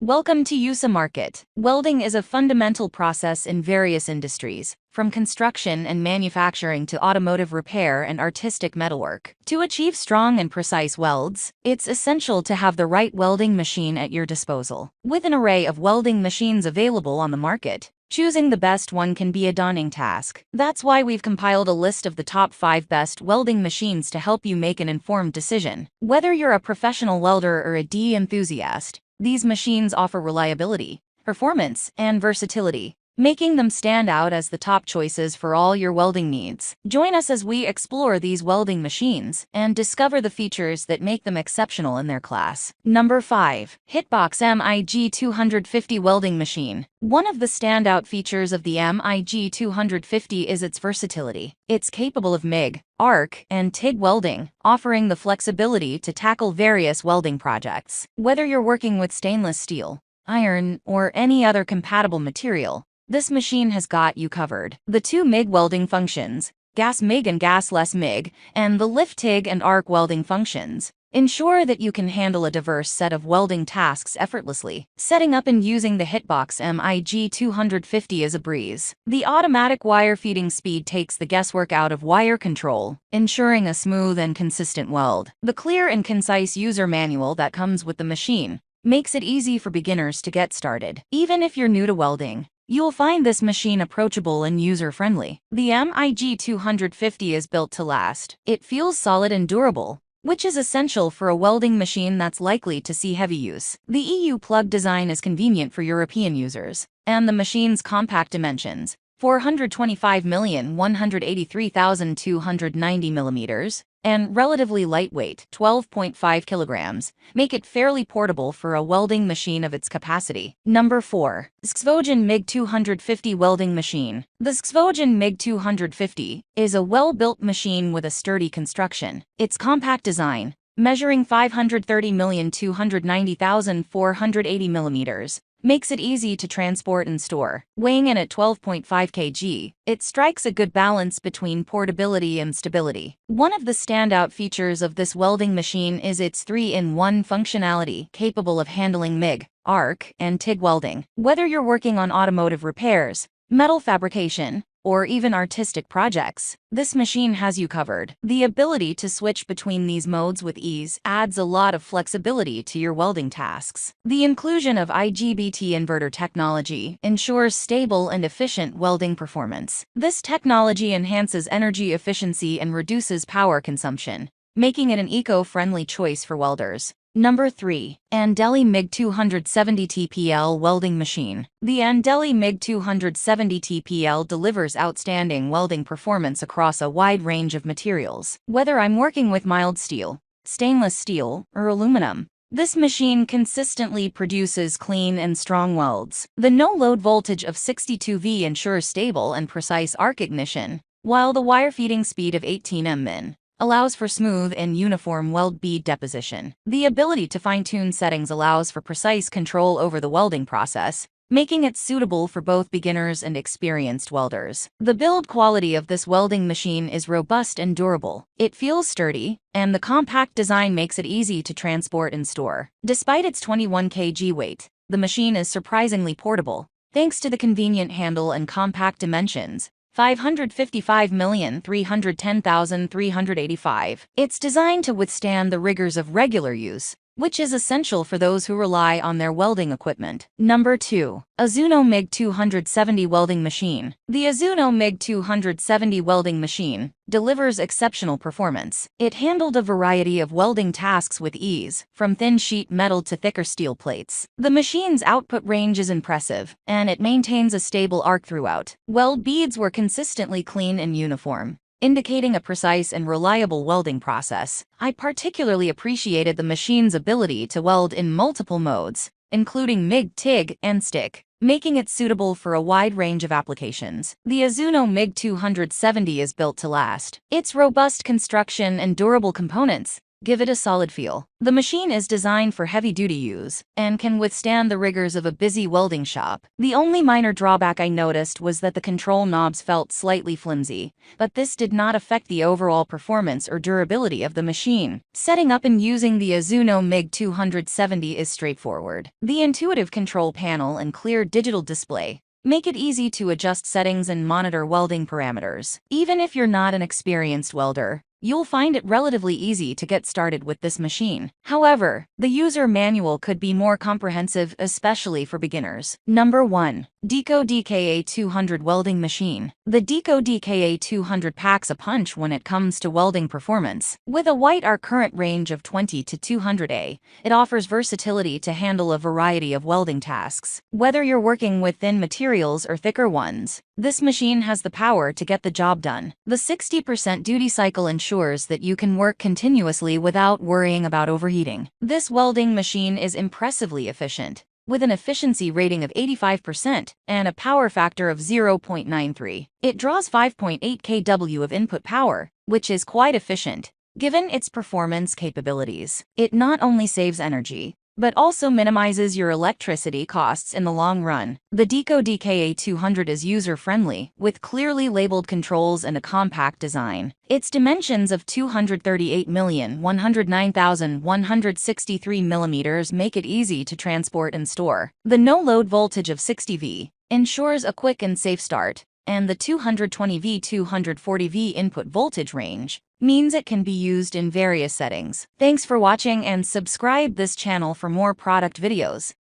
Welcome to USA Market. Welding is a fundamental process in various industries, from construction and manufacturing to automotive repair and artistic metalwork. To achieve strong and precise welds, it's essential to have the right welding machine at your disposal. With an array of welding machines available on the market, choosing the best one can be a daunting task. That's why we've compiled a list of the top 5 best welding machines to help you make an informed decision. Whether you're a professional welder or a D enthusiast, these machines offer reliability, performance, and versatility, making them stand out as the top choices for all your welding needs. Join us as we explore these welding machines and discover the features that make them exceptional in their class. Number 5. Hitbox MIG250 Welding Machine. One of the standout features of the MIG250 is its versatility. It's capable of MIG, arc, and TIG welding, offering the flexibility to tackle various welding projects. Whether you're working with stainless steel, iron, or any other compatible material, this machine has got you covered. The two MIG welding functions, gas MIG and gasless MIG, and the lift TIG and arc welding functions, ensure that you can handle a diverse set of welding tasks effortlessly. Setting up and using the Hitbox MIG250 is a breeze. The automatic wire feeding speed takes the guesswork out of wire control, ensuring a smooth and consistent weld. The clear and concise user manual that comes with the machine makes it easy for beginners to get started. Even if you're new to welding, you'll find this machine approachable and user-friendly. The MIG250 is built to last. It feels solid and durable, which is essential for a welding machine that's likely to see heavy use. The EU plug design is convenient for European users, and the machine's compact dimensions, 425,183,290 millimeters, and relatively lightweight, 12.5 kilograms, make it fairly portable for a welding machine of its capacity. Number 4. Skvogen MIG250 Welding Machine. The Skvogen MIG250 is a well-built machine with a sturdy construction. Its compact design, measuring 530,290,480 millimeters, makes it easy to transport and store. Weighing in at 12.5 kg, it strikes a good balance between portability and stability. One of the standout features of this welding machine is its 3-in-1 functionality, capable of handling MIG, arc, and TIG welding. Whether you're working on automotive repairs, metal fabrication, or even artistic projects, this machine has you covered. The ability to switch between these modes with ease adds a lot of flexibility to your welding tasks. The inclusion of IGBT inverter technology ensures stable and efficient welding performance. This technology enhances energy efficiency and reduces power consumption, making it an eco-friendly choice for welders. Number 3. Andeli MIG270 TPL Welding Machine. The Andeli MIG270 TPL delivers outstanding welding performance across a wide range of materials. Whether I'm working with mild steel, stainless steel, or aluminum, this machine consistently produces clean and strong welds. The no-load voltage of 62V ensures stable and precise arc ignition, while the wire feeding speed of 18 min allows for smooth and uniform weld bead deposition. The ability to fine-tune settings allows for precise control over the welding process, making it suitable for both beginners and experienced welders. The build quality of this welding machine is robust and durable. It feels sturdy, and the compact design makes it easy to transport and store. Despite its 21 kg weight, the machine is surprisingly portable, thanks to the convenient handle and compact dimensions, 555,310,385. It's designed to withstand the rigors of regular use, which is essential for those who rely on their welding equipment. Number 2. Azuno MIG270 Welding Machine. The Azuno MIG270 welding machine delivers exceptional performance. It handled a variety of welding tasks with ease, from thin sheet metal to thicker steel plates. The machine's output range is impressive, and it maintains a stable arc throughout. Weld beads were consistently clean and uniform, indicating a precise and reliable welding process. I particularly appreciated the machine's ability to weld in multiple modes, including MIG, TIG, and stick, making it suitable for a wide range of applications. The Azuno MIG270 is built to last. Its robust construction and durable components give it a solid feel. The machine is designed for heavy-duty use and can withstand the rigors of a busy welding shop. The only minor drawback I noticed was that the control knobs felt slightly flimsy, but this did not affect the overall performance or durability of the machine. Setting up and using the Azuno MiG 270 is straightforward. The intuitive control panel and clear digital display make it easy to adjust settings and monitor welding parameters. Even if you're not an experienced welder, you'll find it relatively easy to get started with this machine. However, the user manual could be more comprehensive, especially for beginners. Number 1. Deco DKA200 Welding Machine. The Deco DKA200 packs a punch when it comes to welding performance. With a white arc current range of 20 to 200 A, it offers versatility to handle a variety of welding tasks. Whether you're working with thin materials or thicker ones, this machine has the power to get the job done. The 60% duty cycle ensures that you can work continuously without worrying about overheating. This welding machine is impressively efficient, with an efficiency rating of 85% and a power factor of 0.93. It draws 5.8 kW of input power, which is quite efficient, given its performance capabilities. It not only saves energy, but also minimizes your electricity costs in the long run. The Deco DKA200 is user-friendly, with clearly labeled controls and a compact design. Its dimensions of 238,109,163 millimeters make it easy to transport and store. The no-load voltage of 60 V ensures a quick and safe start, and the 220V-240V input voltage range means it can be used in various settings. Thanks for watching and subscribe this channel for more product videos.